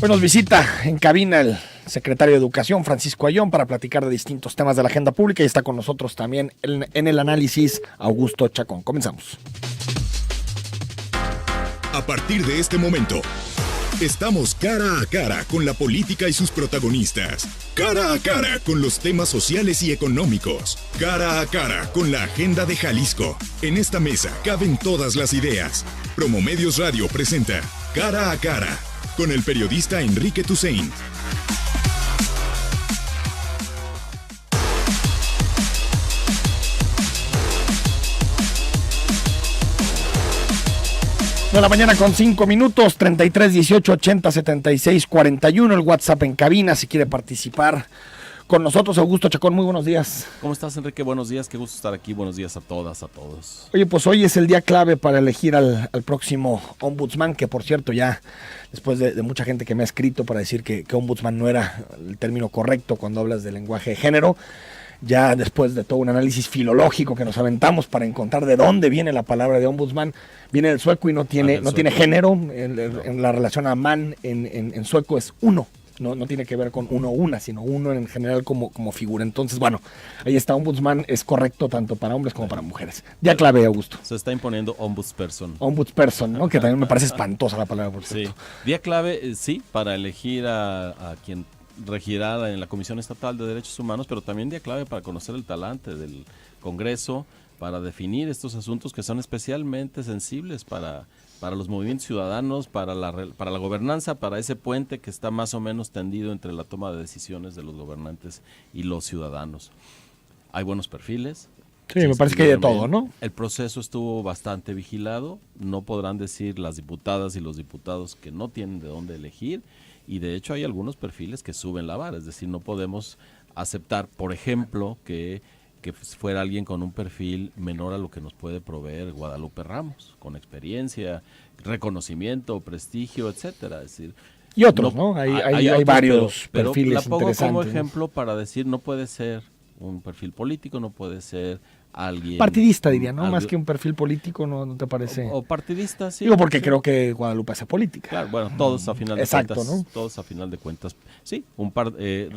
Hoy nos visita en cabina el secretario de Educación, Francisco Ayllón, para platicar de distintos temas de la agenda pública, y está con nosotros también en el análisis Augusto Chacón. Comenzamos. A partir de este momento, estamos cara a cara con la política y sus protagonistas. Cara a cara con los temas sociales y económicos. Cara a cara con la agenda de Jalisco. En esta mesa caben todas las ideas. Promomedios Radio presenta Cara a cara con el periodista Enrique Tusain. De la mañana con 5 minutos, 33 18 80 76 41, el WhatsApp en cabina si quiere participar con nosotros. Augusto Chacón, muy buenos días. ¿Cómo estás, Enrique? Buenos días, qué gusto estar aquí. Buenos días a todas, a todos. Oye, pues hoy es el día clave para elegir al próximo ombudsman, que por cierto ya después de mucha gente que me ha escrito para decir que ombudsman no era el término correcto cuando hablas de lenguaje de género, ya después de todo un análisis filológico que nos aventamos para encontrar de dónde viene la palabra de ombudsman, viene del sueco y no tiene género. En la relación a man en sueco es uno. No tiene que ver con uno o una, sino uno en general como figura. Entonces, bueno, ahí está, ombudsman es correcto tanto para hombres como para mujeres. Día clave, Augusto. Se está imponiendo ombudsperson. Ombudsperson, ¿no? Que también me parece espantosa la palabra, por cierto. Sí. Día clave, sí, para elegir a quien regirá en la Comisión Estatal de Derechos Humanos, pero también día clave para conocer el talante del Congreso, para definir estos asuntos que son especialmente sensibles para los movimientos ciudadanos, para la gobernanza, para ese puente que está más o menos tendido entre la toma de decisiones de los gobernantes y los ciudadanos. Hay buenos perfiles. Sí, me parece que hay de todo, ¿no? El proceso estuvo bastante vigilado, no podrán decir las diputadas y los diputados que no tienen de dónde elegir, y de hecho hay algunos perfiles que suben la vara, es decir, no podemos aceptar, por ejemplo, que fuera alguien con un perfil menor a lo que nos puede proveer Guadalupe Ramos, con experiencia, reconocimiento, prestigio, etcétera. Es decir, y otros, ¿no? Hay otros, varios perfiles pero la pongo interesantes, como ejemplo para decir, no puede ser un perfil político, no puede ser alguien partidista, diría, ¿no? Más que un perfil político, ¿no te parece? O partidista, sí. Digo, porque creo que Guadalupe hace política. Claro, bueno, todos a final de cuentas. ¿No? Todos a final de cuentas, sí,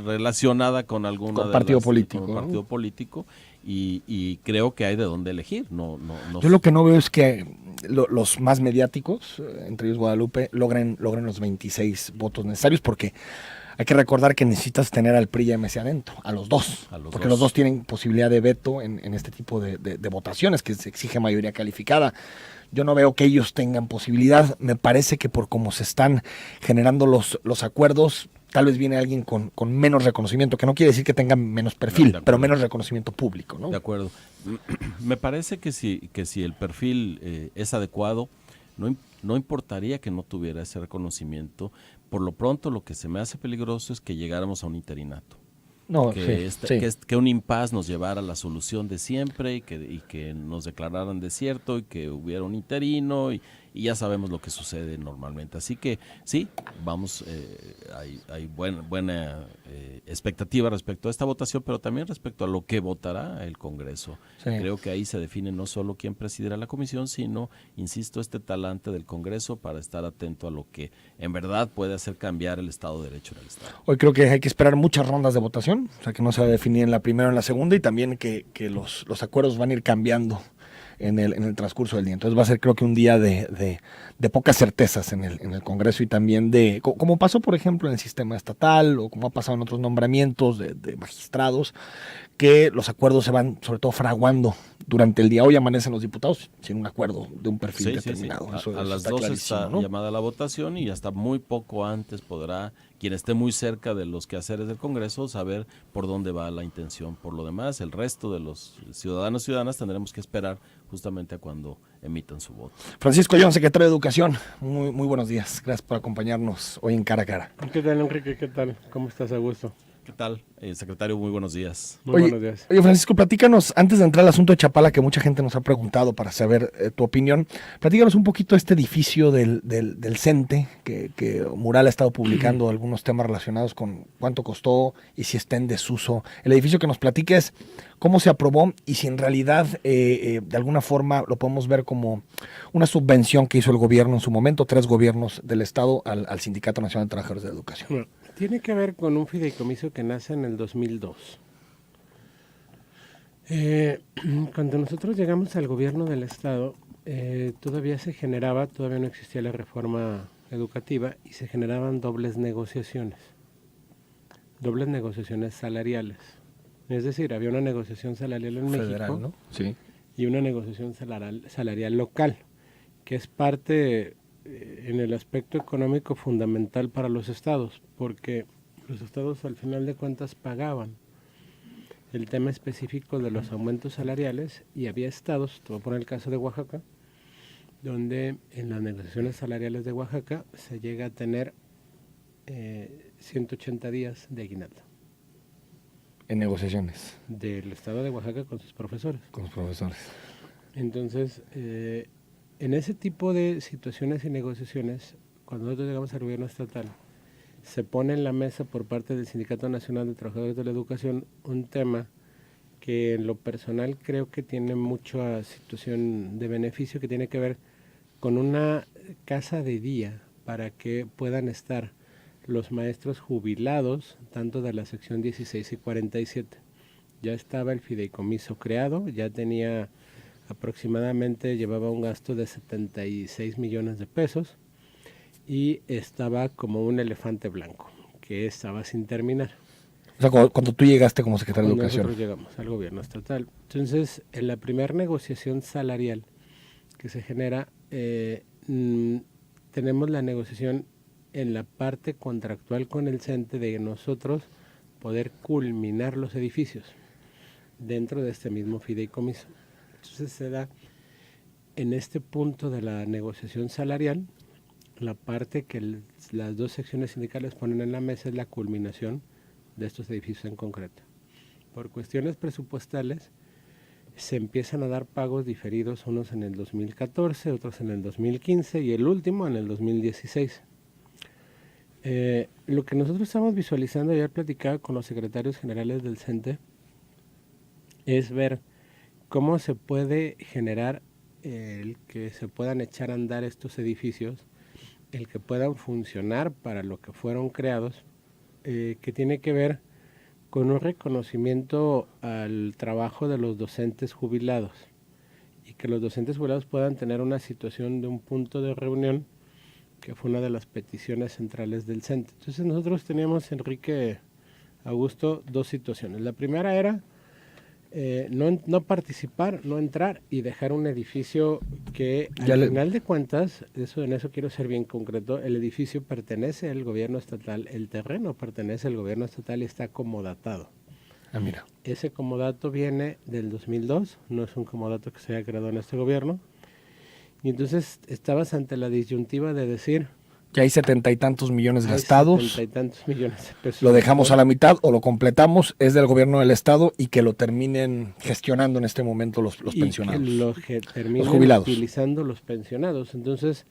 relacionada con alguna partido político. Con un partido político, y creo que hay de dónde elegir. No. Yo lo que no veo es que los más mediáticos, entre ellos Guadalupe, logren los 26 votos necesarios, porque hay que recordar que necesitas tener al PRI y a MC adentro, a los dos, porque los dos tienen posibilidad de veto en este tipo de votaciones, que se exige mayoría calificada. Yo no veo que ellos tengan posibilidad. Me parece que por cómo se están generando los acuerdos, tal vez viene alguien con menos reconocimiento, que no quiere decir que tenga menos perfil, pero menos reconocimiento público, ¿no? De acuerdo. Me parece que si el perfil es adecuado, no importaría que no tuviera ese reconocimiento. Por lo pronto, lo que se me hace peligroso es que llegáramos a un interinato. Que un impasse nos llevara a la solución de siempre y que nos declararan desierto y que hubiera un interino y ya sabemos lo que sucede normalmente. Así que sí, vamos, hay buena expectativa respecto a esta votación, pero también respecto a lo que votará el Congreso. Sí. Creo que ahí se define no solo quién presidirá la comisión, sino, insisto, este talante del Congreso para estar atento a lo que en verdad puede hacer cambiar el Estado de Derecho en el Estado. Hoy creo que hay que esperar muchas rondas de votación, o sea que no se va a definir en la primera o en la segunda, y también que los acuerdos van a ir cambiando en el transcurso del día. Entonces va a ser, creo que, un día de pocas certezas en el Congreso, y también como pasó, por ejemplo, en el sistema estatal, o como ha pasado en otros nombramientos de magistrados, que los acuerdos se van sobre todo fraguando durante el día. Hoy amanecen los diputados sin un acuerdo de un perfil determinado. Sí. A las 12 está, ¿no?, llamada la votación, y hasta muy poco antes podrá quien esté muy cerca de los quehaceres del Congreso saber por dónde va la intención. Por lo demás, el resto de los ciudadanos y ciudadanas tendremos que esperar justamente a cuando emitan su voto. Francisco Ayllón, secretario de Educación, muy buenos días. Gracias por acompañarnos hoy en Cara a Cara. ¿Qué tal, Enrique? ¿Qué tal? ¿Cómo estás, Augusto? ¿Qué tal, secretario? Muy buenos días. Muy buenos días. Oye, Francisco, platícanos, antes de entrar al asunto de Chapala, que mucha gente nos ha preguntado para saber tu opinión, platícanos un poquito este edificio del CENTE, que Mural ha estado publicando algunos temas relacionados con cuánto costó y si está en desuso. El edificio que nos platiques cómo se aprobó y si en realidad de alguna forma lo podemos ver como una subvención que hizo el gobierno en su momento, 3 gobiernos del Estado, al Sindicato Nacional de Trabajadores de Educación. Bueno, tiene que ver con un fideicomiso que nace en el 2002. Cuando nosotros llegamos al gobierno del Estado, todavía no existía la reforma educativa y se generaban dobles negociaciones salariales. Es decir, había una negociación salarial en Federal, México, ¿no? Sí. y una negociación salarial local, que es parte en el aspecto económico fundamental para los estados, porque los estados al final de cuentas pagaban el tema específico de los aumentos salariales, y había estados, te voy a poner el caso de Oaxaca, donde en las negociaciones salariales de Oaxaca se llega a tener 180 días de aguinaldo. En negociaciones. Del estado de Oaxaca con sus profesores. Con los profesores. Entonces, en ese tipo de situaciones y negociaciones, cuando nosotros llegamos al gobierno estatal, se pone en la mesa por parte del Sindicato Nacional de Trabajadores de la Educación un tema que en lo personal creo que tiene mucha situación de beneficio, que tiene que ver con una casa de día para que puedan estar los maestros jubilados, tanto de la sección 16 y 47. Ya estaba el fideicomiso creado, ya tenía aproximadamente, llevaba un gasto de 76 millones de pesos y estaba como un elefante blanco, que estaba sin terminar. O sea, cuando tú llegaste como secretario de Educación. Nosotros llegamos al gobierno estatal. Entonces, en la primera negociación salarial que se genera, tenemos la negociación en la parte contractual con el CENTE de nosotros poder culminar los edificios dentro de este mismo fideicomiso. Entonces se da en este punto de la negociación salarial, la parte que las dos secciones sindicales ponen en la mesa es la culminación de estos edificios en concreto. Por cuestiones presupuestales se empiezan a dar pagos diferidos, unos en el 2014, otros en el 2015 y el último en el 2016. Lo que nosotros estamos visualizando, ayer platicaba con los secretarios generales del CENTE, es ver cómo se puede generar el que se puedan echar a andar estos edificios, el que puedan funcionar para lo que fueron creados, que tiene que ver con un reconocimiento al trabajo de los docentes jubilados y que los docentes jubilados puedan tener una situación de un punto de reunión, que fue una de las peticiones centrales del CENTE. Entonces nosotros teníamos, Enrique Augusto, dos situaciones. La primera era no participar, no entrar y dejar un edificio que al final de cuentas, en eso quiero ser bien concreto, el edificio pertenece al gobierno estatal, el terreno pertenece al gobierno estatal y está comodatado. Ah, mira. Ese comodato viene del 2002, no es un comodato que se haya creado en este gobierno. Y entonces estabas ante la disyuntiva de decir... Que hay 70 y tantos millones gastados. 70 y tantos millones de pesos. Lo dejamos a la mitad o lo completamos, es del gobierno del Estado y que lo terminen gestionando en este momento los pensionados. Que terminen los jubilados. Utilizando los pensionados. Entonces,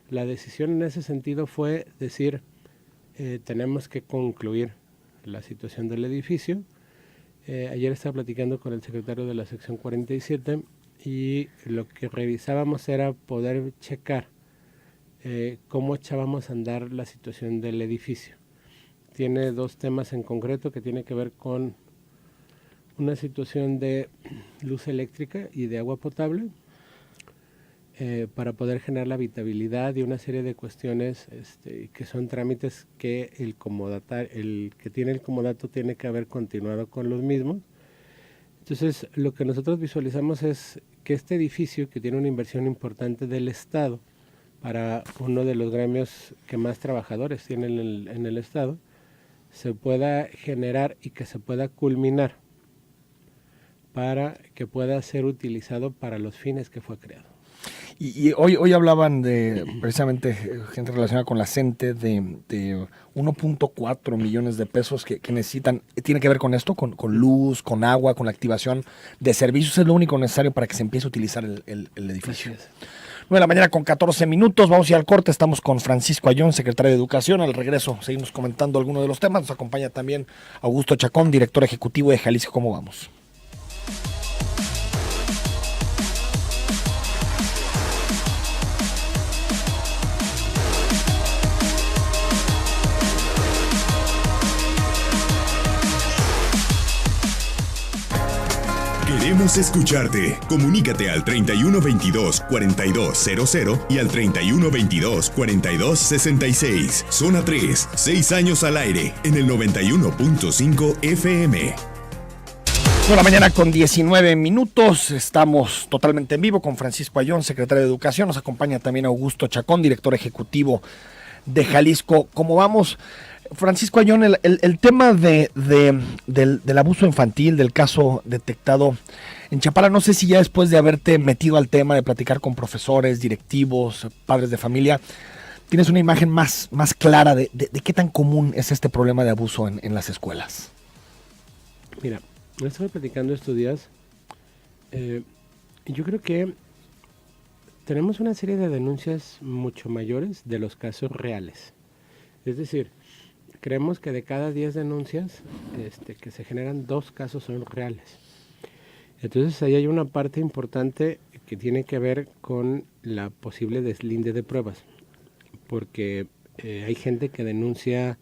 la decisión en ese sentido fue decir, tenemos que concluir la situación del edificio. Ayer estaba platicando con el secretario de la sección 47 y lo que revisábamos era poder checar cómo echábamos a andar la situación del edificio. Tiene dos temas en concreto que tiene que ver con una situación de luz eléctrica y de agua potable para poder generar la habitabilidad y una serie de cuestiones que son trámites que el que tiene el comodato tiene que haber continuado con los mismos. Entonces, lo que nosotros visualizamos es que este edificio, que tiene una inversión importante del Estado para uno de los gremios que más trabajadores tienen en el Estado, se pueda generar y que se pueda culminar para que pueda ser utilizado para los fines que fue creado. Y hoy hablaban de, precisamente, gente relacionada con la CENTE, de 1.4 millones de pesos que necesitan. ¿Tiene que ver con esto? Con luz, con agua, con la activación de servicios. Es lo único necesario para que se empiece a utilizar el edificio. 9 de la mañana con 14 minutos. Vamos a ir al corte. Estamos con Francisco Ayllón, secretario de Educación. Al regreso seguimos comentando algunos de los temas. Nos acompaña también Augusto Chacón, director ejecutivo de Jalisco. ¿Cómo vamos? Queremos escucharte. Comunícate al 3122-4200 y al 3122-4266. Zona 3, 6 años al aire en el 91.5 FM. Bueno, mañana con 19 minutos. Estamos totalmente en vivo con Francisco Ayllón, secretario de Educación. Nos acompaña también Augusto Chacón, director ejecutivo de Jalisco. ¿Cómo vamos? Francisco Ayllón, el tema del abuso infantil, del caso detectado en Chapala, no sé si ya después de haberte metido al tema, de platicar con profesores, directivos, padres de familia, tienes una imagen más clara de qué tan común es este problema de abuso en las escuelas. Mira, yo estaba platicando estos días. Yo creo que tenemos una serie de denuncias mucho mayores de los casos reales. Es decir, creemos que de cada 10 denuncias que se generan, 2 casos son reales. Entonces ahí hay una parte importante que tiene que ver con la posible deslinde de pruebas, porque hay gente que denuncia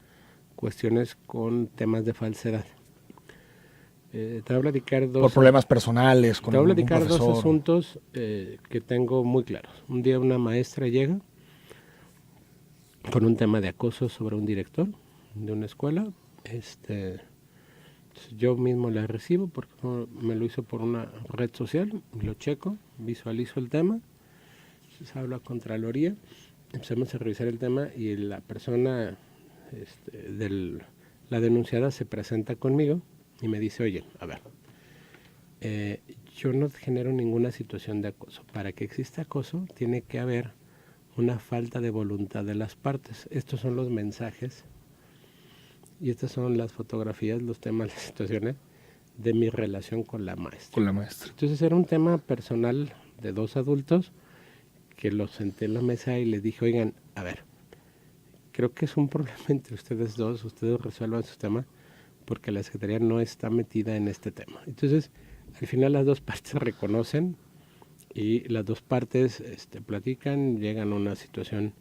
cuestiones con temas de falsedad. Te voy a platicar por problemas personales con te voy a algún platicar profesor. 2 asuntos que tengo muy claros. Un día una maestra llega con un tema de acoso sobre un director de una escuela. Yo mismo la recibo porque me lo hizo por una red social, lo checo, visualizo el tema, entonces hablo a Contraloría, empezamos a revisar el tema y la persona, la denunciada se presenta conmigo y me dice, oye, a ver, yo no genero ninguna situación de acoso. Para que exista acoso tiene que haber una falta de voluntad de las partes. Estos son los mensajes y estas son las fotografías, los temas, las situaciones de mi relación con la maestra. Con la maestra. Entonces era un tema personal de 2 adultos que los senté en la mesa y les dije, oigan, a ver, creo que es un problema entre ustedes dos, ustedes resuelvan su tema porque la Secretaría no está metida en este tema. Entonces, al final las 2 partes reconocen y las 2 partes platican, llegan a una situación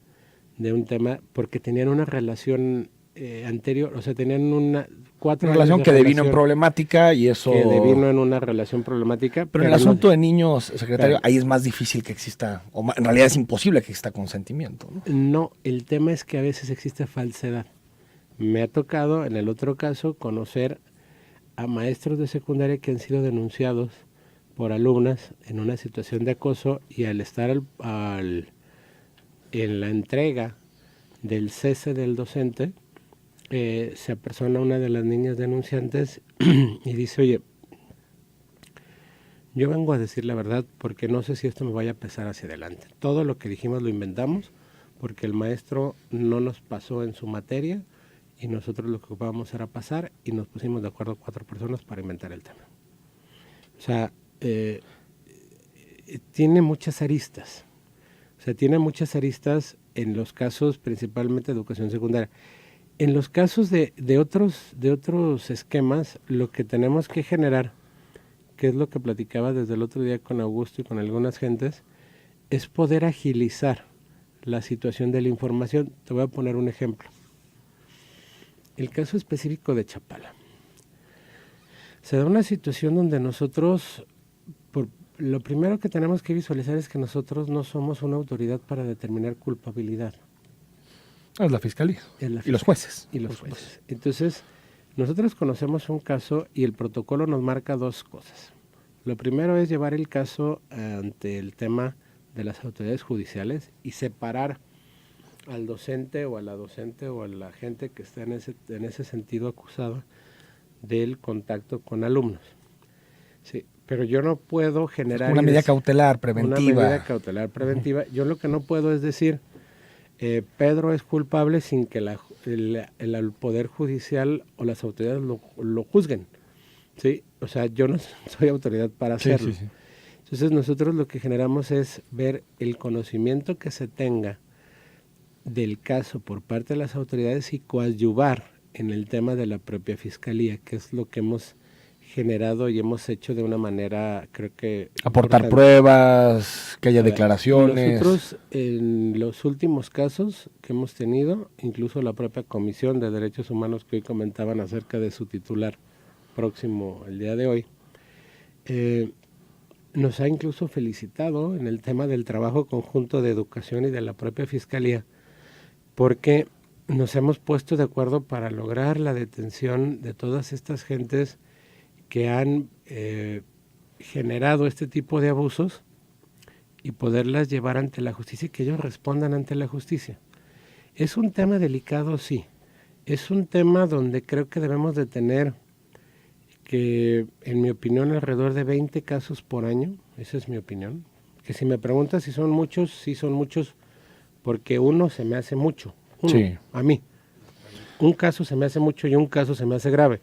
de un tema porque tenían una relación anterior, o sea, tenían una relación que devino en problemática y eso... Que devino en una relación problemática. Pero en el asunto de niños, secretario, ahí es más difícil que exista, en realidad es imposible que exista consentimiento, ¿no? No, el tema es que a veces existe falsedad. Me ha tocado, en el otro caso, conocer a maestros de secundaria que han sido denunciados por alumnas en una situación de acoso y al estar en la entrega del cese del docente, se apersona una de las niñas denunciantes y dice, oye, yo vengo a decir la verdad porque no sé si esto me vaya a pesar hacia adelante. Todo lo que dijimos lo inventamos porque el maestro no nos pasó en su materia y nosotros lo que ocupábamos era pasar y nos pusimos de acuerdo 4 personas para inventar el tema. O sea, tiene muchas aristas. O sea, tiene muchas aristas en los casos principalmente de educación secundaria. En los casos de otros esquemas, lo que tenemos que generar, que es lo que platicaba desde el otro día con Augusto y con algunas gentes, es poder agilizar la situación de la información. Te voy a poner un ejemplo. El caso específico de Chapala. Se da una situación donde nosotros, lo primero que tenemos que visualizar es que nosotros no somos una autoridad para determinar culpabilidad. Es la fiscalía. Y los jueces. Y los jueces. Entonces, nosotros conocemos un caso y el protocolo nos marca 2 cosas. Lo primero es llevar el caso ante el tema de las autoridades judiciales y separar al docente o a la docente o a la gente que está en ese sentido acusada del contacto con alumnos. Sí, pero yo no puedo generar... Una medida cautelar preventiva. Una medida cautelar preventiva. Yo lo que no puedo es decir, Pedro es culpable sin que el Poder Judicial o las autoridades lo juzguen. ¿Sí? O sea, yo no soy autoridad para hacerlo. Sí. Entonces nosotros lo que generamos es ver el conocimiento que se tenga del caso por parte de las autoridades y coadyuvar en el tema de la propia fiscalía, que es lo que hemos generado y hemos hecho de una manera, creo que... Aportar pruebas, que haya declaraciones. Nosotros en los últimos casos que hemos tenido, incluso la propia Comisión de Derechos Humanos que hoy comentaban acerca de su titular próximo el día de hoy, nos ha incluso felicitado en el tema del trabajo conjunto de educación y de la propia Fiscalía, porque nos hemos puesto de acuerdo para lograr la detención de todas estas gentes que han generado este tipo de abusos y poderlas llevar ante la justicia y que ellos respondan ante la justicia. Es un tema delicado, sí. Es un tema donde creo que debemos de tener que, en mi opinión, alrededor de 20 casos por año, esa es mi opinión, que si me preguntas si son muchos, sí son muchos, porque uno se me hace mucho, sí. A mí. Un caso se me hace mucho y un caso se me hace grave.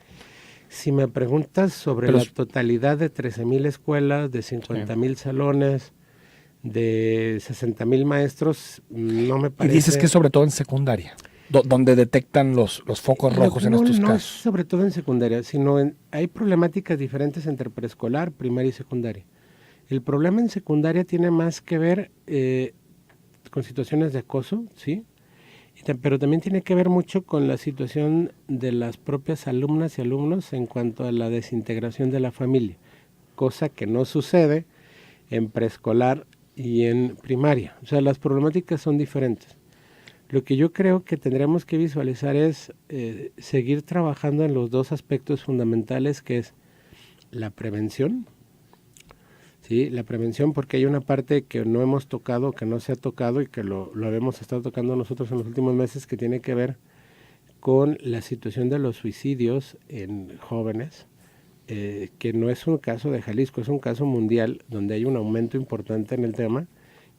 Si me preguntas sobre la totalidad de 13,000 escuelas, de 50,000 salones, de 60,000 maestros, no me parece... Y dices que sobre todo en secundaria, donde detectan los focos rojos en estos casos. No es sobre todo en secundaria, sino hay problemáticas diferentes entre preescolar, primaria y secundaria. El problema en secundaria tiene más que ver con situaciones de acoso, ¿sí? Pero también tiene que ver mucho con la situación de las propias alumnas y alumnos en cuanto a la desintegración de la familia, cosa que no sucede en preescolar y en primaria. O sea, las problemáticas son diferentes. Lo que yo creo que tendremos que visualizar es seguir trabajando en los dos aspectos fundamentales, que es la prevención. Sí, la prevención, porque hay una parte que no hemos tocado, que no se ha tocado y que lo habíamos estado tocando nosotros en los últimos meses, que tiene que ver con la situación de los suicidios en jóvenes, que no es un caso de Jalisco, es un caso mundial donde hay un aumento importante en el tema,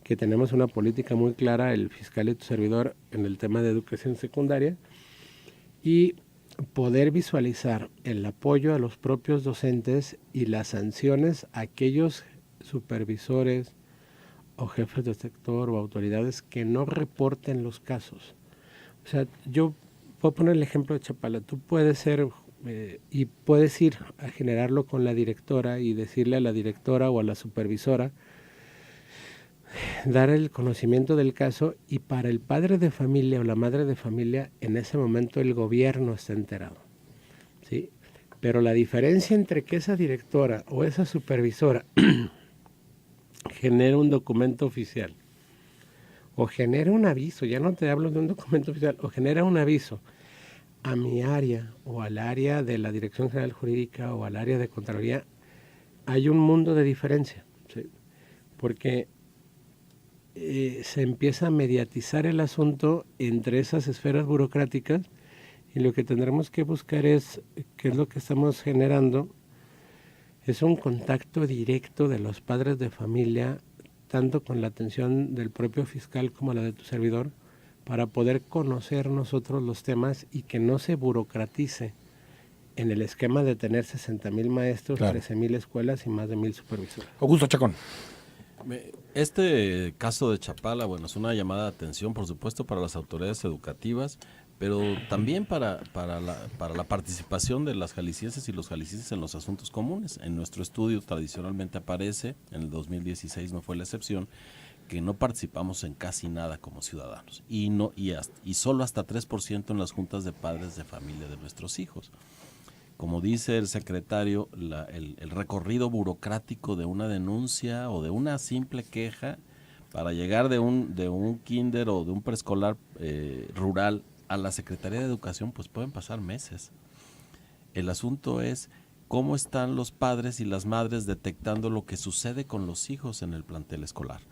que tenemos una política muy clara, el fiscal y tu servidor, en el tema de educación secundaria, y poder visualizar el apoyo a los propios docentes y las sanciones a aquellos supervisores o jefes de sector o autoridades que no reporten los casos. O sea, yo puedo poner el ejemplo de Chapala. Tú puedes ser y puedes ir a generarlo con la directora y decirle a la directora o a la supervisora, dar el conocimiento del caso, y para el padre de familia o la madre de familia, en ese momento el gobierno está enterado, ¿sí? Pero la diferencia entre que esa directora o esa supervisora genera un documento oficial o genera un aviso, ya no te hablo de un documento oficial, o genera un aviso a mi área o al área de la Dirección General Jurídica o al área de Contraloría, hay un mundo de diferencia, ¿sí? Porque se empieza a mediatizar el asunto entre esas esferas burocráticas, y lo que tendremos que buscar es, qué es lo que estamos generando, es un contacto directo de los padres de familia, tanto con la atención del propio fiscal como la de tu servidor, para poder conocer nosotros los temas y que no se burocratice en el esquema de tener 60,000 maestros, claro, 13,000 escuelas y más de 1,000 supervisores. Augusto Chacón. Este caso de Chapala, bueno, es una llamada de atención, por supuesto, para las autoridades educativas, pero también para la participación de las jaliscienses y los jaliscienses en los asuntos comunes. En nuestro estudio tradicionalmente aparece, en el 2016 no fue la excepción, que no participamos en casi nada como ciudadanos y solo hasta 3% en las juntas de padres de familia de nuestros hijos. Como dice el secretario, el recorrido burocrático de una denuncia o de una simple queja para llegar de un kinder o de un preescolar rural a la Secretaría de Educación, pues pueden pasar meses. El asunto es cómo están los padres y las madres detectando lo que sucede con los hijos en el plantel escolar.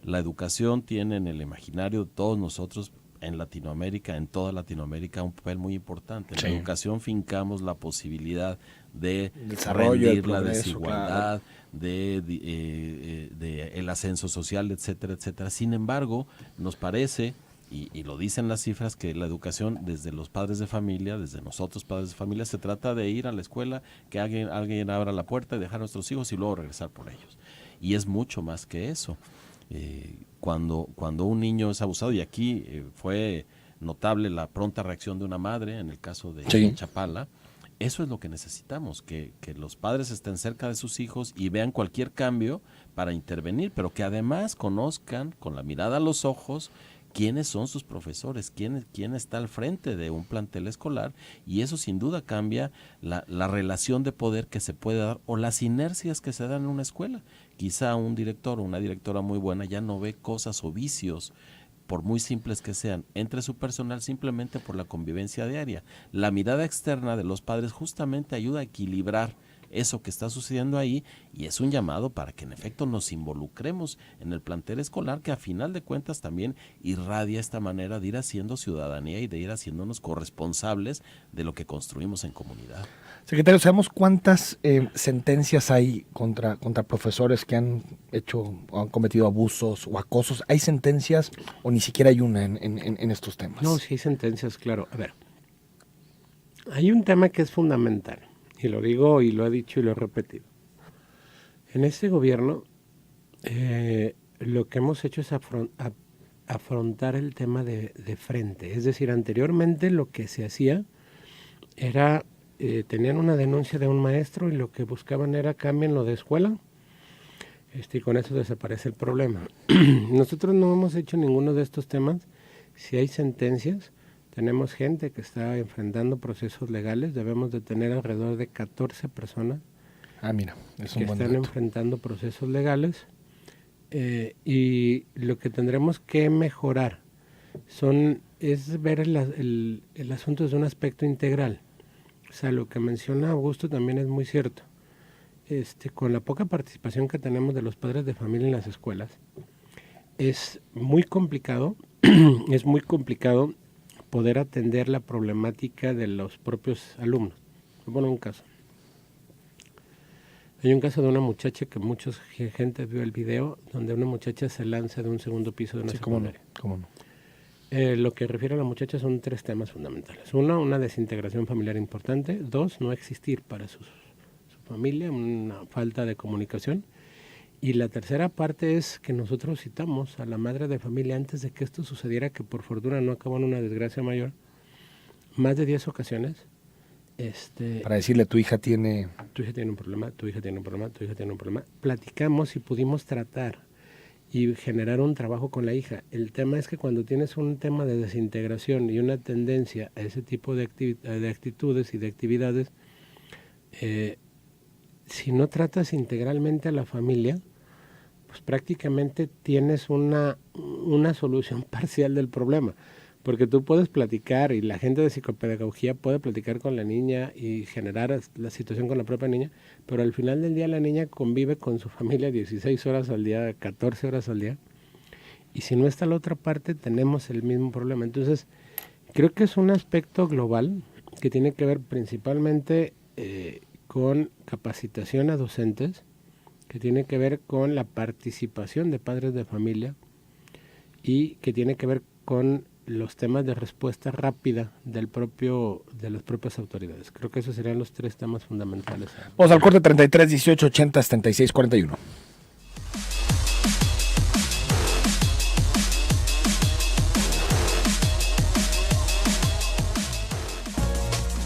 La educación tiene en el imaginario de todos nosotros en Latinoamérica, en toda Latinoamérica, un papel muy importante. En Sí. la educación fincamos la posibilidad de Desarrollo, rendir el la progreso, desigualdad, de el ascenso social, etcétera, etcétera. Sin embargo, nos parece, y lo dicen las cifras, que la educación desde los padres de familia, desde nosotros padres de familia, se trata de ir a la escuela, que alguien abra la puerta y dejar a nuestros hijos y luego regresar por ellos. Y es mucho más que eso. Cuando un niño es abusado, y aquí fue notable la pronta reacción de una madre, en el caso de Sí. Chapala, eso es lo que necesitamos, que los padres estén cerca de sus hijos y vean cualquier cambio para intervenir, pero que además conozcan con la mirada a los ojos quiénes son sus profesores, quién está al frente de un plantel escolar, y eso sin duda cambia la relación de poder que se puede dar o las inercias que se dan en una escuela. Quizá un director o una directora muy buena ya no ve cosas o vicios, por muy simples que sean, entre su personal simplemente por la convivencia diaria. La mirada externa de los padres justamente ayuda a equilibrar eso que está sucediendo ahí, y es un llamado para que en efecto nos involucremos en el plantel escolar, que a final de cuentas también irradia esta manera de ir haciendo ciudadanía y de ir haciéndonos corresponsables de lo que construimos en comunidad. Secretario, ¿sabemos cuántas sentencias hay contra profesores que han hecho o han cometido abusos o acosos? ¿Hay sentencias o ni siquiera hay una en estos temas? No, sí hay sentencias, claro. A ver, hay un tema que es fundamental, y lo digo y lo he dicho y lo he repetido. En este gobierno lo que hemos hecho es afrontar el tema de frente. Es decir, anteriormente lo que se hacía era, tenían una denuncia de un maestro y lo que buscaban era cámbienlo de escuela, y con eso desaparece el problema. Nosotros no hemos hecho ninguno de estos temas. Si hay sentencias, tenemos gente que está enfrentando procesos legales, debemos de tener alrededor de 14 personas Mira, es que un buen están dato. enfrentando procesos legales, y lo que tendremos que mejorar es ver el asunto desde un aspecto integral. O sea, lo que menciona Augusto también es muy cierto. Con la poca participación que tenemos de los padres de familia en las escuelas, es muy complicado, poder atender la problemática de los propios alumnos. Bueno, un caso. Hay un caso de una muchacha que mucha gente vio el video, donde una muchacha se lanza de un segundo piso de una secundaria. ¿Cómo no? Lo que refiere a la muchacha son 3 temas fundamentales. 1, una desintegración familiar importante. 2, no existir para su familia, una falta de comunicación. Y la tercera parte es que nosotros citamos a la madre de familia antes de que esto sucediera, que por fortuna no acabó en una desgracia mayor, más de 10 ocasiones. Para decirle, tu hija tiene... Tu hija tiene un problema, tu hija tiene un problema, tu hija tiene un problema. Platicamos y pudimos tratar y generar un trabajo con la hija. El tema es que cuando tienes un tema de desintegración y una tendencia a ese tipo de actitudes y de actividades, si no tratas integralmente a la familia, pues prácticamente tienes una solución parcial del problema. Porque tú puedes platicar, y la gente de psicopedagogía puede platicar con la niña y generar la situación con la propia niña, pero al final del día la niña convive con su familia 16 horas al día, 14 horas al día, y si no está la otra parte, tenemos el mismo problema. Entonces, creo que es un aspecto global que tiene que ver principalmente con capacitación a docentes, que tiene que ver con la participación de padres de familia, y que tiene que ver con los temas de respuesta rápida de las propias autoridades. Creo que esos serían los 3 temas fundamentales. Vamos al corte 33 18 80 76 41.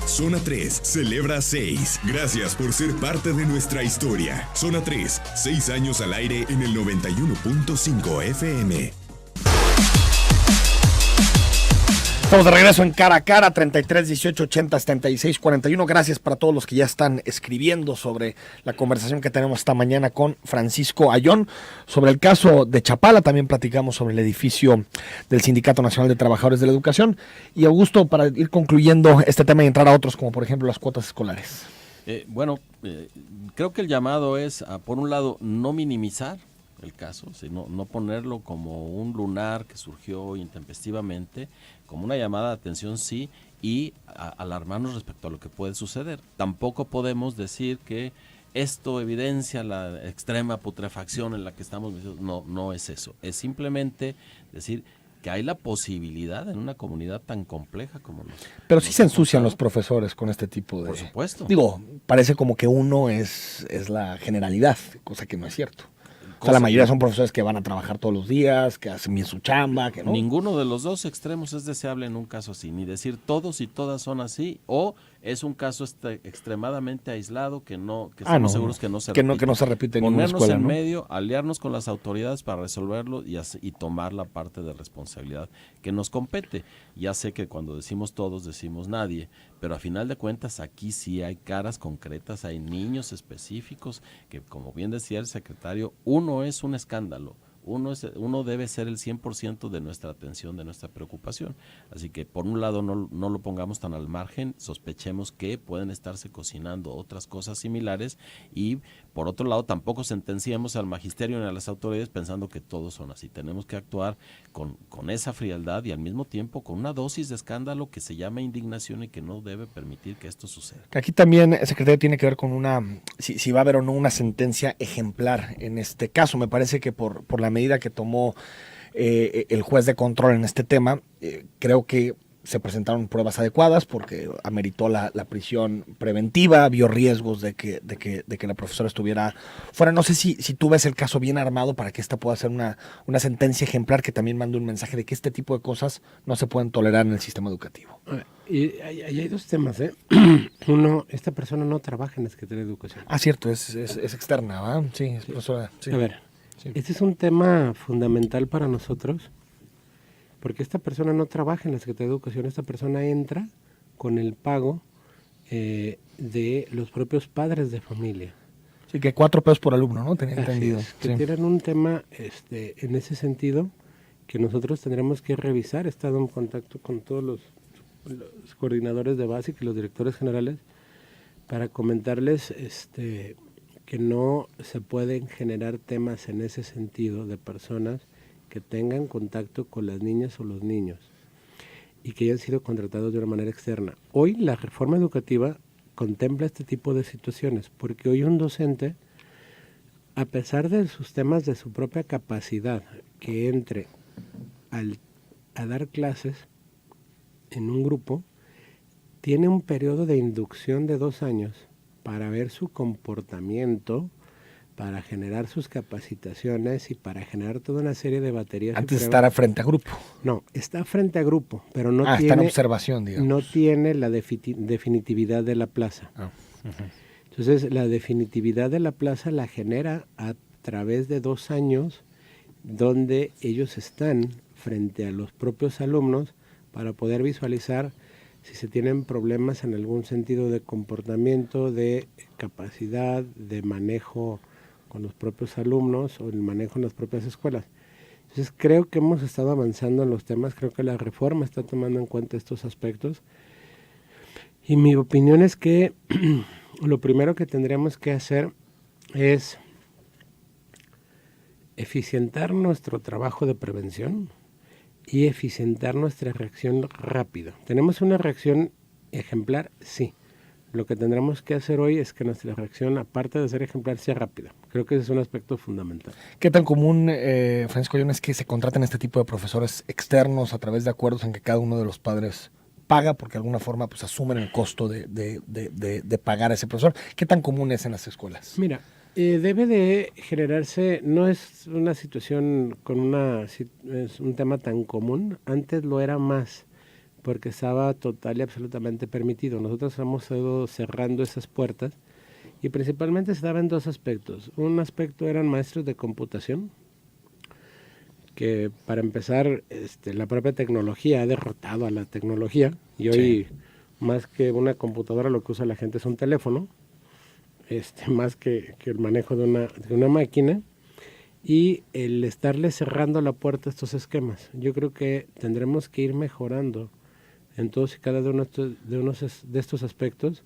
Zona 3 celebra 6. Gracias por ser parte de nuestra historia. Zona 3, 6 años al aire en el 91.5 FM. Estamos de regreso en Cara a Cara, 33 18 80 76 41. Gracias para todos los que ya están escribiendo sobre la conversación que tenemos esta mañana con Francisco Ayón. Sobre el caso de Chapala, también platicamos sobre el edificio del Sindicato Nacional de Trabajadores de la Educación. Y Augusto, para ir concluyendo este tema y entrar a otros, como por ejemplo las cuotas escolares. Creo que el llamado es, por un lado, no minimizar el caso, ¿sí? No ponerlo como un lunar que surgió intempestivamente, como una llamada de atención, sí, y alarmarnos respecto a lo que puede suceder. Tampoco podemos decir que esto evidencia la extrema putrefacción en la que estamos. No es eso. Es simplemente decir que hay la posibilidad en una comunidad tan compleja como nosotros. Pero sí se ensucian los profesores con este tipo de... Por supuesto. Digo, parece como que uno es la generalidad, cosa que no es cierto. O sea, la mayoría son profesores que van a trabajar todos los días, que hacen bien su chamba, que no. Ninguno de los dos extremos es deseable en un caso así, ni decir todos y todas son así, o es un caso extremadamente aislado que estamos seguros que no se repite. Que no se repite en ninguna Ponernos escuela, en ¿no? medio, aliarnos con las autoridades para resolverlo y tomar la parte de responsabilidad que nos compete. Ya sé que cuando decimos todos, decimos nadie, pero a final de cuentas aquí sí hay caras concretas, hay niños específicos que, como bien decía el secretario, uno es un escándalo. Uno debe ser el 100% de nuestra atención, de nuestra preocupación. Así que por un lado no lo pongamos tan al margen, sospechemos que pueden estarse cocinando otras cosas similares, y por otro lado tampoco sentenciemos al magisterio ni a las autoridades pensando que todos son así. Tenemos que actuar con esa frialdad y al mismo tiempo con una dosis de escándalo que se llama indignación y que no debe permitir que esto suceda. Aquí también, secretario, tiene que ver con si va a haber o no una sentencia ejemplar en este caso. Me parece que por la medida que tomó el juez de control en este tema, creo que se presentaron pruebas adecuadas porque ameritó la prisión preventiva, vio riesgos de que la profesora estuviera fuera. No sé si tú ves el caso bien armado para que esta pueda ser una sentencia ejemplar que también mande un mensaje de que este tipo de cosas no se pueden tolerar en el sistema educativo. Y hay dos temas, ¿eh? Uno, esta persona no trabaja en la Secretaría de Educación. Ah, cierto, es externa, ¿verdad? Sí, es profesora. Sí. A ver, Sí. este es un tema fundamental para nosotros, porque esta persona no trabaja en la Secretaría de Educación, esta persona entra con el pago de los propios padres de familia. Sí, que 4 pesos por alumno, ¿no? Tenía Así entendido. es, que Sí. tienen un tema en ese sentido que nosotros tendremos que revisar. He estado en contacto con todos los coordinadores de básica y los directores generales para comentarles que no se pueden generar temas en ese sentido de personas que tengan contacto con las niñas o los niños y que hayan sido contratados de una manera externa. Hoy la reforma educativa contempla este tipo de situaciones, porque hoy un docente, a pesar de sus temas de su propia capacidad, que entre a dar clases en un grupo, tiene un periodo de inducción de 2 años para ver su comportamiento, para generar sus capacitaciones y para generar toda una serie de baterías. Antes de estar frente a grupo. No, está frente a grupo, pero no está tiene en observación, digamos. no tiene la definitividad de la plaza. Entonces, la definitividad de la plaza la genera a través de 2 años donde ellos están frente a los propios alumnos para poder visualizar si se tienen problemas en algún sentido de comportamiento, de capacidad, de manejo con los propios alumnos o el manejo en las propias escuelas. Entonces creo que hemos estado avanzando en los temas, creo que la reforma está tomando en cuenta estos aspectos y mi opinión es que lo primero que tendríamos que hacer es eficientar nuestro trabajo de prevención y eficientar nuestra reacción rápida. ¿Tenemos una reacción ejemplar? Sí. Lo que tendremos que hacer hoy es que nuestra reacción, aparte de ser ejemplar, sea rápida. Creo que ese es un aspecto fundamental. ¿Qué tan común, Francisco Ayón, es que se contraten este tipo de profesores externos a través de acuerdos en que cada uno de los padres paga, porque de alguna forma pues asumen el costo de pagar a ese profesor? ¿Qué tan común es en las escuelas? Mira, debe de generarse, no es una situación es un tema tan común, antes lo era más, porque estaba total y absolutamente permitido. Nosotros hemos ido cerrando esas puertas y principalmente se daba en 2 aspectos. Un aspecto eran maestros de computación, que para empezar la propia tecnología ha derrotado a la tecnología y hoy más que una computadora lo que usa la gente es un teléfono, más que el manejo de una máquina, y el estarle cerrando la puerta a estos esquemas. Yo creo que tendremos que ir mejorando en todos y cada uno de estos aspectos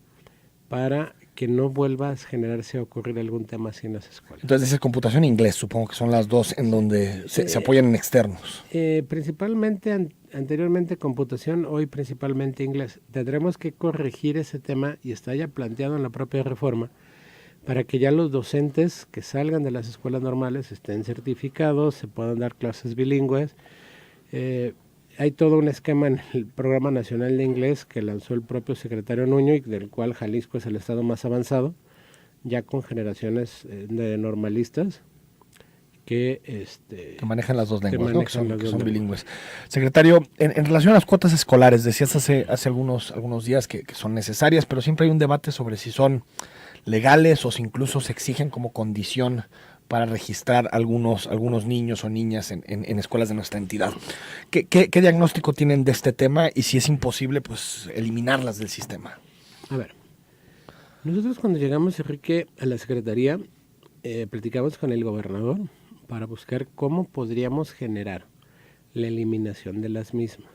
para que no vuelva a generarse o ocurrir algún tema así en las escuelas. Entonces, esa computación e inglés, supongo que son las dos en donde se apoyan en externos. Principalmente, anteriormente computación, hoy principalmente inglés. Tendremos que corregir ese tema y está ya planteado en la propia reforma para que ya los docentes que salgan de las escuelas normales estén certificados, se puedan dar clases bilingües. Hay todo un esquema en el Programa Nacional de Inglés que lanzó el propio secretario Nuño y del cual Jalisco es el estado más avanzado, ya con generaciones de normalistas que manejan las dos lenguas, ¿no? que son bilingües. Secretario, en relación a las cuotas escolares, decías hace algunos días que son necesarias, pero siempre hay un debate sobre si son legales o si incluso se exigen como condición para registrar algunos niños o niñas en escuelas de nuestra entidad. ¿Qué diagnóstico tienen de este tema y si es imposible pues eliminarlas del sistema? A ver, nosotros cuando llegamos, Enrique, a la Secretaría, platicamos con el gobernador para buscar cómo podríamos generar la eliminación de las mismas.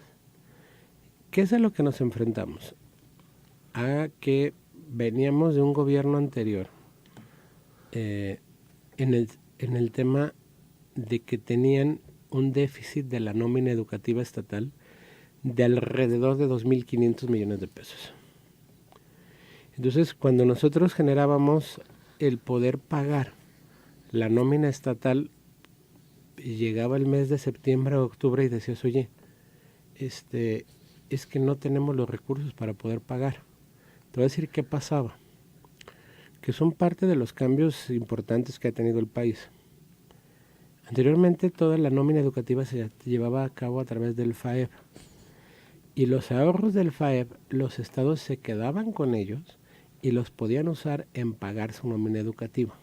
¿Qué es a lo que nos enfrentamos? A que veníamos de un gobierno anterior en el tema de que tenían un déficit de la nómina educativa estatal de alrededor de 2.500 millones de pesos. Entonces, cuando nosotros generábamos el poder pagar la nómina estatal, llegaba el mes de septiembre o octubre y decías, oye, es que no tenemos los recursos para poder pagar. Te voy a decir qué pasaba, que son parte de los cambios importantes que ha tenido el país. Anteriormente toda la nómina educativa se llevaba a cabo a través del FAEP y los ahorros del FAEP los estados se quedaban con ellos y los podían usar en pagar su nómina educativa.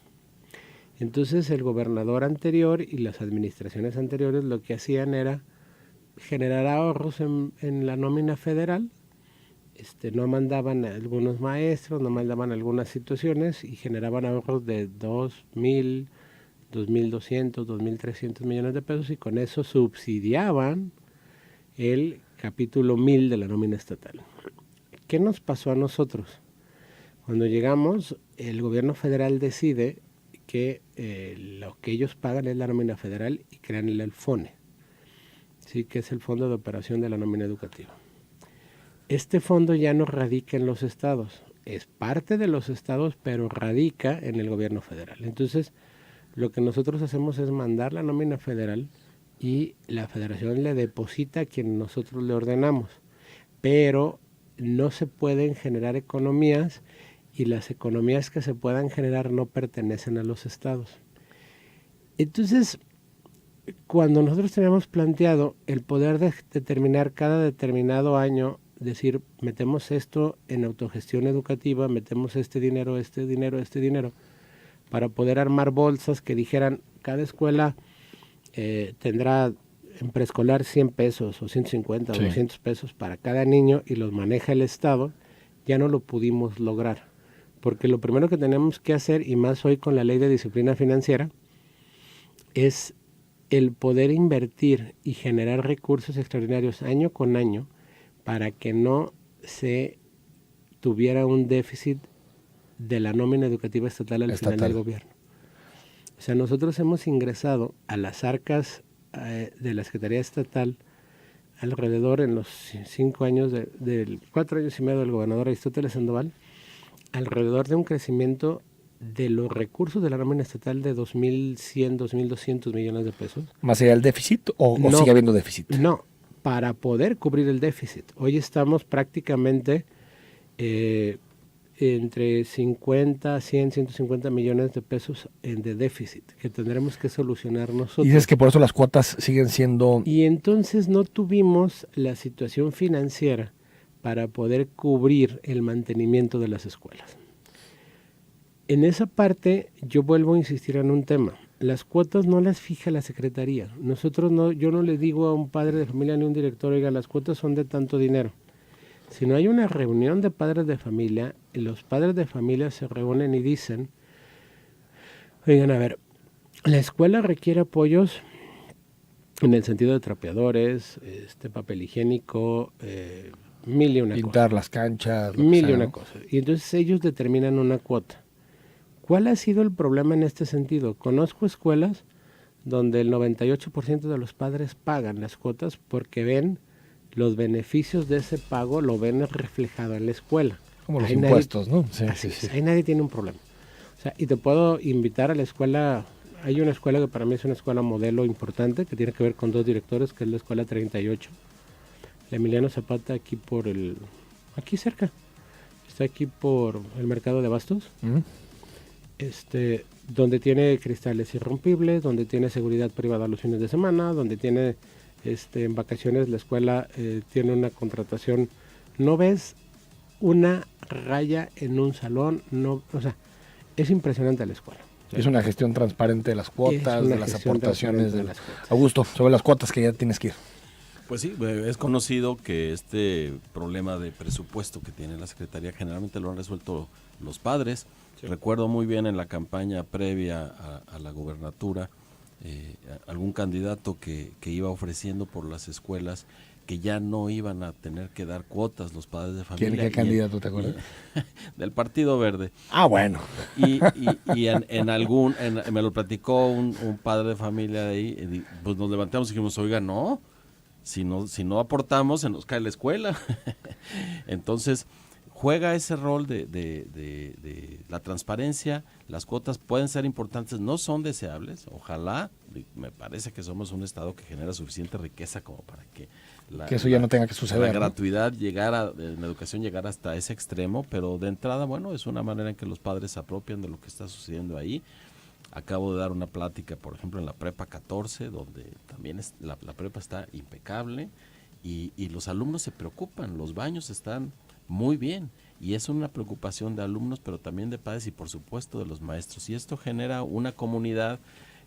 Entonces el gobernador anterior y las administraciones anteriores lo que hacían era generar ahorros en la nómina federal. No mandaban a algunos maestros, no mandaban algunas situaciones y generaban ahorros de 2.000, 2.200, 2.300 millones de pesos y con eso subsidiaban el capítulo 1000 de la nómina estatal. ¿Qué nos pasó a nosotros? Cuando llegamos, el gobierno federal decide que lo que ellos pagan es la nómina federal y crean el FONE, ¿sí? Que es el Fondo de Operación de la Nómina Educativa. Este fondo ya no radica en los estados, es parte de los estados, pero radica en el gobierno federal. Entonces, lo que nosotros hacemos es mandar la nómina federal y la federación le deposita a quien nosotros le ordenamos, pero no se pueden generar economías y las economías que se puedan generar no pertenecen a los estados. Entonces, cuando nosotros teníamos planteado el poder determinar cada determinado año, decir, metemos esto en autogestión educativa, metemos este dinero, para poder armar bolsas que dijeran, cada escuela tendrá en preescolar 100 pesos o 150 o 200 pesos para cada niño y los maneja el Estado, ya no lo pudimos lograr. Porque lo primero que tenemos que hacer, y más hoy con la Ley de Disciplina Financiera, es el poder invertir y generar recursos extraordinarios año con año para que no se tuviera un déficit de la nómina educativa estatal al final del gobierno. O sea, nosotros hemos ingresado a las arcas de la Secretaría Estatal alrededor en los 5 años, 4 años y medio del gobernador Aristóteles Sandoval, alrededor de un crecimiento de los recursos de la nómina estatal de 2.100, 2.200 millones de pesos. ¿Más allá del déficit o sigue habiendo déficit? No, para poder cubrir el déficit. Hoy estamos prácticamente entre 50, 100, 150 millones de pesos de déficit que tendremos que solucionar nosotros. Y dices que por eso las cuotas siguen siendo... Y entonces no tuvimos la situación financiera para poder cubrir el mantenimiento de las escuelas. En esa parte yo vuelvo a insistir en un tema. Las cuotas no las fija la Secretaría. Yo no le digo a un padre de familia ni a un director, oiga, las cuotas son de tanto dinero. Si no hay una reunión de padres de familia, los padres de familia se reúnen y dicen, oigan, a ver, la escuela requiere apoyos en el sentido de trapeadores, papel higiénico, mil y una Pintar cosas. las canchas. lo que Mil y sea, una ¿no? cosas. Y entonces ellos determinan una cuota. ¿Cuál ha sido el problema en este sentido? Conozco escuelas donde el 98% de los padres pagan las cuotas porque ven los beneficios de ese pago, lo ven reflejado en la escuela. Como los Ahí nadie- impuestos, ¿no? Sí, Así sí, es, sí. ahí nadie tiene un problema. O sea, y te puedo invitar a la escuela. Hay una escuela que para mí es una escuela modelo importante, que tiene que ver con 2 directores, que es la escuela 38. La Emiliano Zapata, aquí cerca. Está aquí por el mercado de Bastos. ¿Mm? Donde tiene cristales irrompibles, donde tiene seguridad privada los fines de semana, donde tiene en vacaciones la escuela tiene una contratación. No ves una raya en un salón, no, o sea, es impresionante la escuela. Es una gestión transparente de las cuotas, una de las gestión aportaciones. transparente de las cuotas. Augusto, sobre las cuotas que ya tienes que ir. Pues sí, es conocido que este problema de presupuesto que tiene la Secretaría generalmente lo han resuelto los padres. Sí. Recuerdo muy bien en la campaña previa a la gubernatura, algún candidato que iba ofreciendo por las escuelas que ya no iban a tener que dar cuotas los padres de familia. ¿Qué candidato te acuerdas? Del Partido Verde. Ah, bueno. Y me lo platicó un padre de familia de ahí, pues nos levantamos y dijimos, oiga, no, si no aportamos se nos cae la escuela. Entonces, juega ese rol de la transparencia. Las cuotas pueden ser importantes, no son deseables. Ojalá, me parece que somos un estado que genera suficiente riqueza como para que eso ya no tenga que suceder. La gratuidad en la educación llegar hasta ese extremo, pero de entrada, bueno, es una manera en que los padres se apropian de lo que está sucediendo ahí. Acabo de dar una plática, por ejemplo, en la prepa 14, donde también la prepa está impecable y los alumnos se preocupan, los baños están muy bien y es una preocupación de alumnos, pero también de padres y por supuesto de los maestros. Y esto genera una comunidad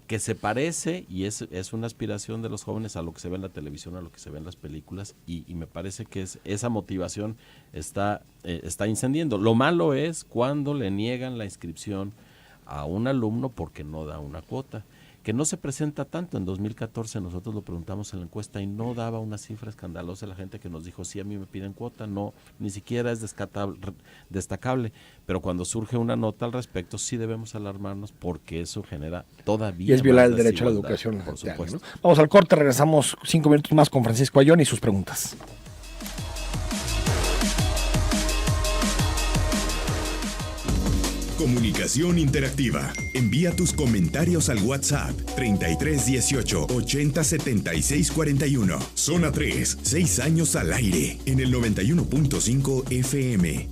que se parece y es una aspiración de los jóvenes a lo que se ve en la televisión, a lo que se ve en las películas y me parece que esa motivación está incendiendo. Lo malo es cuando le niegan la inscripción a un alumno porque no da una cuota, que no se presenta tanto. En 2014 nosotros lo preguntamos en la encuesta y no daba una cifra escandalosa la gente que nos dijo, sí, a mí me piden cuota, no, ni siquiera es destacable, pero cuando surge una nota al respecto sí debemos alarmarnos porque eso genera todavía y es violar el más derecho a la desigualdad, educación. por supuesto. ¿No? Vamos al corte, regresamos 5 minutos más con Francisco Ayón y sus preguntas. Comunicación interactiva. Envía tus comentarios al WhatsApp 33 18 80 76 41. Zona 3, 6 años al aire en el 91.5 FM.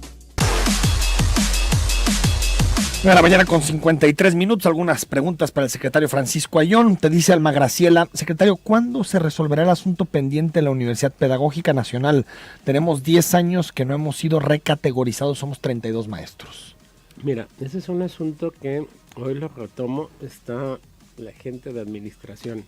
9 de la mañana con 53 minutos. Algunas preguntas para el secretario Francisco Ayón. Te dice Alma Graciela, secretario, ¿cuándo se resolverá el asunto pendiente en la Universidad Pedagógica Nacional? Tenemos 10 años que no hemos sido recategorizados, somos 32 maestros. Mira, ese es un asunto que hoy lo retomo, está la gente de administración.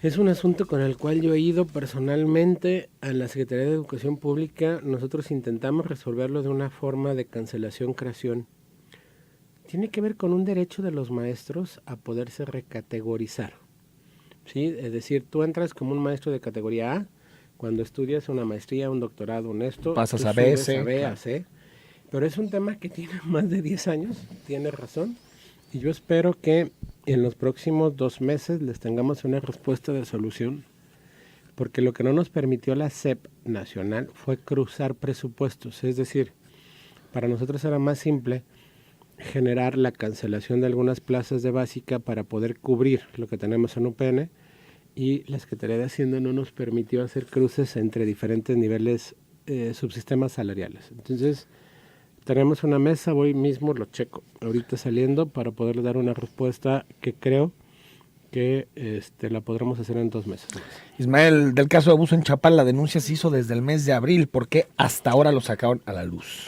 Es un asunto con el cual yo he ido personalmente a la Secretaría de Educación Pública. Nosotros intentamos resolverlo de una forma de cancelación-creación. Tiene que ver con un derecho de los maestros a poderse recategorizar. ¿Sí? Es decir, tú entras como un maestro de categoría A, cuando estudias una maestría, un doctorado honesto, pasas a B, C, a B, claro. a C. Pero es un tema que tiene más de 10 años, tiene razón, y yo espero que en los próximos 2 meses les tengamos una respuesta de solución, porque lo que no nos permitió la SEP nacional fue cruzar presupuestos, es decir, para nosotros era más simple generar la cancelación de algunas plazas de básica para poder cubrir lo que tenemos en UPN, y la Secretaría de Hacienda no nos permitió hacer cruces entre diferentes niveles subsistemas salariales. Entonces, tenemos una mesa, voy mismo, lo checo ahorita saliendo para poderle dar una respuesta que creo que la podremos hacer en 2 meses. Ismael, del caso de abuso en Chapala, la denuncia se hizo desde el mes de abril. ¿Por qué hasta ahora lo sacaron a la luz?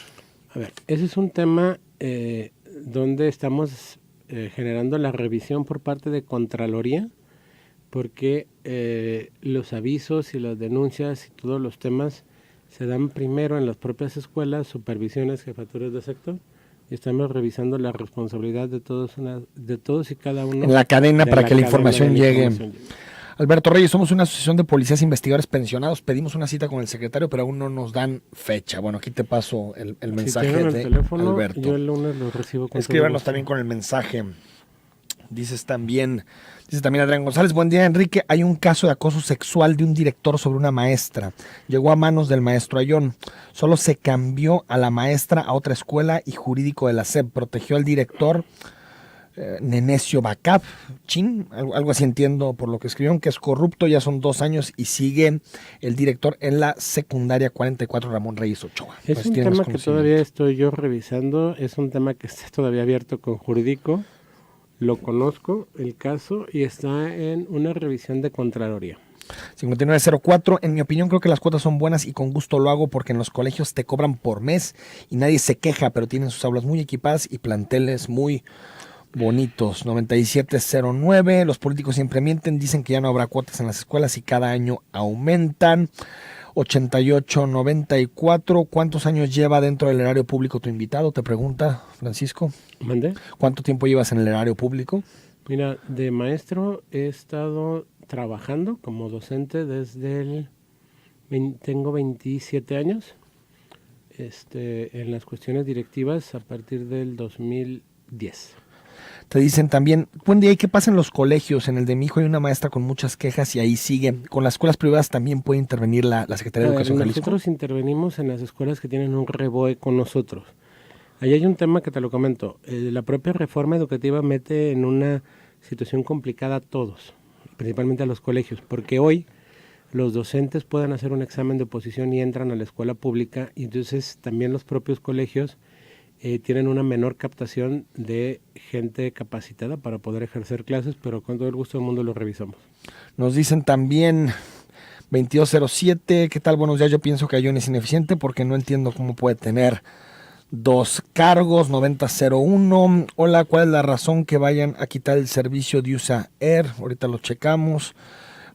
A ver, ese es un tema donde estamos generando la revisión por parte de Contraloría, porque los avisos y las denuncias y todos los temas se dan primero en las propias escuelas, supervisiones, jefaturas de sector, y estamos revisando la responsabilidad de todos y cada uno. En la cadena para que la información llegue Alberto Reyes, somos una asociación de policías investigadores pensionados. Pedimos una cita con el secretario, pero aún no nos dan fecha. Bueno, aquí te paso el mensaje tienen el de teléfono, Alberto. yo el lunes lo recibo con Escríbanos también con el mensaje. Dice también Adrián González, buen día Enrique, hay un caso de acoso sexual de un director sobre una maestra. Llegó a manos del maestro Ayón. Solo se cambió a la maestra a otra escuela y jurídico de la SEP. Protegió al director Nenesio Bacab, algo así entiendo por lo que escribieron, que es corrupto, ya son 2 años y sigue el director en la secundaria 44 Ramón Reyes Ochoa. Es un tema que todavía estoy yo revisando, es un tema que está todavía abierto con jurídico, lo conozco, el caso, y está en una revisión de Contraloría. 5904, en mi opinión creo que las cuotas son buenas y con gusto lo hago porque en los colegios te cobran por mes y nadie se queja, pero tienen sus aulas muy equipadas y planteles muy bonitos. 9709, los políticos siempre mienten, dicen que ya no habrá cuotas en las escuelas y cada año aumentan. 8894, ¿cuántos años lleva dentro del erario público tu invitado? Te pregunta Francisco. ¿Mande? ¿Cuánto tiempo llevas en el erario público? Mira, de maestro he estado trabajando como docente desde tengo 27 años, en las cuestiones directivas a partir del 2010. Te dicen también, buen día, ¿y qué pasa en los colegios? En el de mi hijo hay una maestra con muchas quejas y ahí sigue. Con las escuelas privadas también puede intervenir la Secretaría de Educación Jalisco. Nosotros intervenimos en las escuelas que tienen un REBOE con nosotros. Ahí hay un tema que te lo comento. La propia reforma educativa mete en una situación complicada a todos, principalmente a los colegios, porque hoy los docentes pueden hacer un examen de oposición y entran a la escuela pública, y entonces también los propios colegios tienen una menor captación de gente capacitada para poder ejercer clases, pero con todo el gusto del mundo lo revisamos. Nos dicen también 2207, ¿qué tal? Buenos días, yo pienso que Ayón es ineficiente porque no entiendo cómo puede tener 2 cargos. 9001, hola, ¿cuál es la razón que vayan a quitar el servicio de USA Air? Ahorita lo checamos.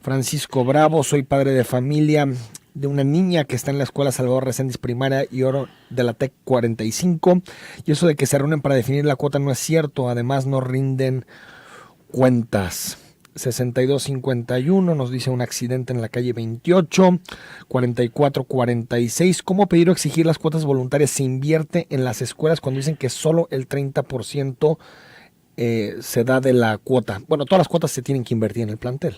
Francisco Bravo, soy padre de familia de una niña que está en la escuela Salvador Reséndiz primaria y oro de la TEC 45, y eso de que se reúnen para definir la cuota no es cierto, además no rinden cuentas. 6251 nos dice un accidente en la calle 28. 4446, ¿cómo pedir o exigir las cuotas voluntarias se invierte en las escuelas cuando dicen que solo el 30% se da de la cuota? Bueno, todas las cuotas se tienen que invertir en el plantel,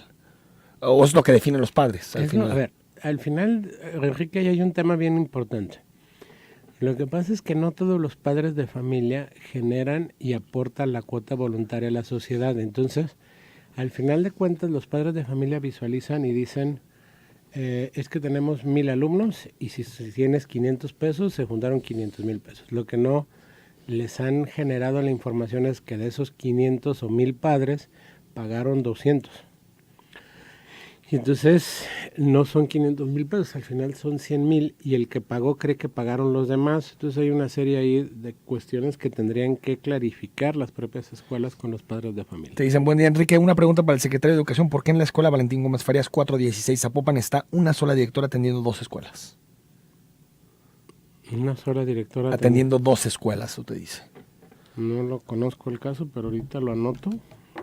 o es lo que definen los padres al final. A ver, al final, Enrique, ahí hay un tema bien importante. Lo que pasa es que no todos los padres de familia generan y aportan la cuota voluntaria a la sociedad. Entonces, al final de cuentas, los padres de familia visualizan y dicen, es que tenemos 1,000 alumnos y si tienes 500 pesos, se juntaron 500,000 pesos. Lo que no les han generado la información es que de esos 500 o 1,000 padres, pagaron 200. Y entonces no son 500,000 pesos, al final son 100,000 y el que pagó cree que pagaron los demás. Entonces hay una serie ahí de cuestiones que tendrían que clarificar las propias escuelas con los padres de familia. Te dicen, buen día Enrique, una pregunta para el secretario de Educación, ¿por qué en la escuela Valentín Gómez Farías 416 Zapopan está una sola directora atendiendo 2 escuelas? Una sola directora atendiendo 2 escuelas, eso te dice. No lo conozco el caso, pero ahorita lo anoto.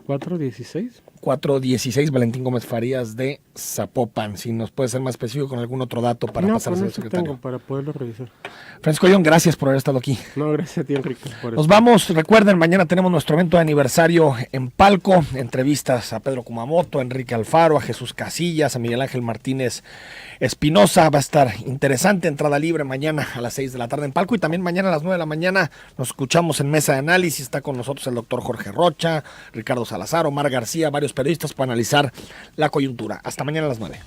416. 416 Valentín Gómez Farías de Zapopan. Si nos puede ser más específico con algún otro dato para pasarse al secretario. Tengo para poderlo revisar. Francisco Ayón, gracias por haber estado aquí. No, gracias a ti, Enrique. Nos vamos. Recuerden, mañana tenemos nuestro evento de aniversario en Palco. Entrevistas a Pedro Kumamoto, a Enrique Alfaro, a Jesús Casillas, a Miguel Ángel Martínez Espinosa. Va a estar interesante. Entrada libre mañana a las 6 de la tarde en Palco. Y también mañana a las 9 de la mañana nos escuchamos en Mesa de Análisis. Está con nosotros el doctor Jorge Rocha, Ricardo Salazar, Omar García, varios periodistas para analizar la coyuntura. Hasta mañana a las 9.